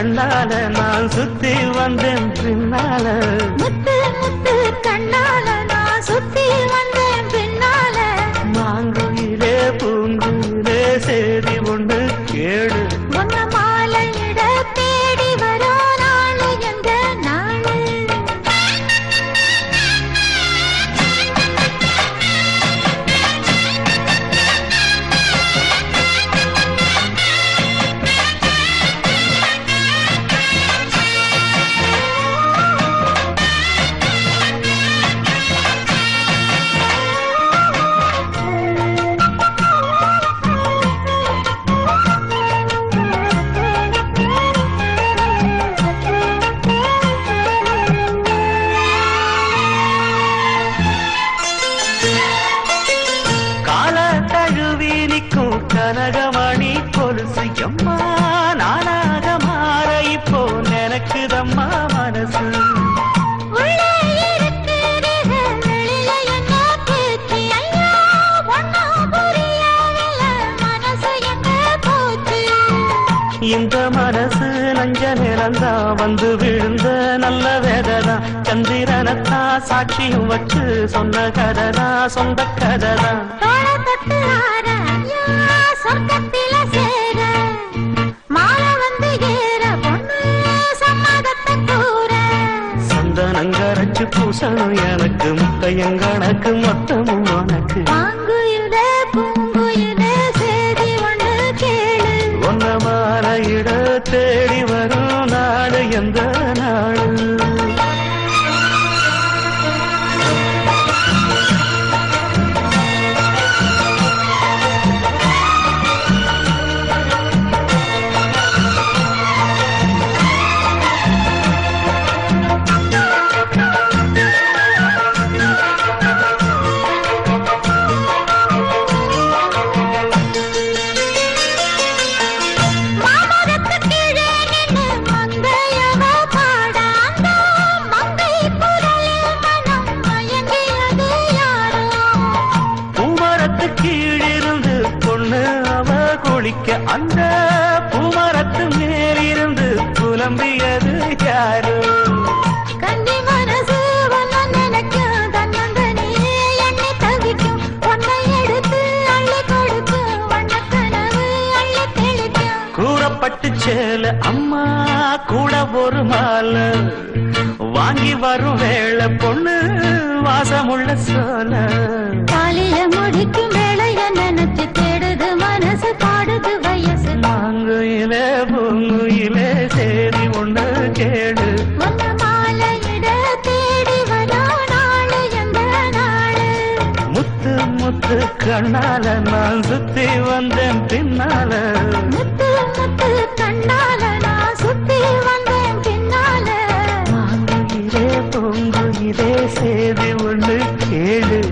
கண்ணால நான் சுத்தி வந்தேன் பின்னால முத்து முத்து கண்ணால நான் சுத்தி வந்தேன் பின்னால மாங்குயிலே பூங்குயிலே சேதி ஒன்று கேளு உன்ன மாலையிட தேடி வரோ நாளு எந்த நாளு கனகமணி கொலுசு எம்மா நானாக மாற இப்போ நினைக்குதம்மா மனசு இந்த மனசு நஞ்ச நிறந்தா வந்து விழுந்த நல்ல வேததான் சந்திரனத்தா சாட்சியும் வச்சு சொன்ன கதைதான் சொந்த கதைதான் சொர்க்கத்தில சேர மாலை வந்து ஏற பொண்ணு சம்மதத்தை கூற சந்தனங்கரைச்சு பூசணும் எனக்கு முத்தையங்கணக்கு மொத்தமும் உனக்கு மாங்குயில பூங்குயில சேதி ஒன்று கேளு ஒன்ன மாலையிட தேடி வரும் நாடு எந்த நாடு கீழிருந்து பொண்ணு அவ குளிக்க அந்த பூமரத்து மேலிருந்து புலம்பியது யாரு கண்ணி மனசு நினைக்கும் தன்னந்தனியே என்னை தவிக்கும் பொண்ணை எடுத்து அள்ளி கொடுக்கும் வண்ணக்கனவு அள்ளி தெளிக்கும் கூறப்பட்டு சேல அம்மா கூட ஒரு மாலை வாங்கி வரும் வேளை பொண்ணு வாசமுள்ள சோல காலையில முடிக்கும் வேளைய நினைச்சு தேடுது மனசு பாடுது வயசு மாங்குயிலே பூங்குயிலே சேதி ஒன்று கேடு ஒன்ன மாலையிட தேடி வரோ நாளு எந்த நாளு முத்து முத்து கண்ணால நான் சுத்தி வந்தேன் பின்னால முத்து முத்து கண்ணால நான் சுத்தி வந்தேன் பின்னால மாங்குயிலே பூங்குயிலே சேதி ஒன்று கேடு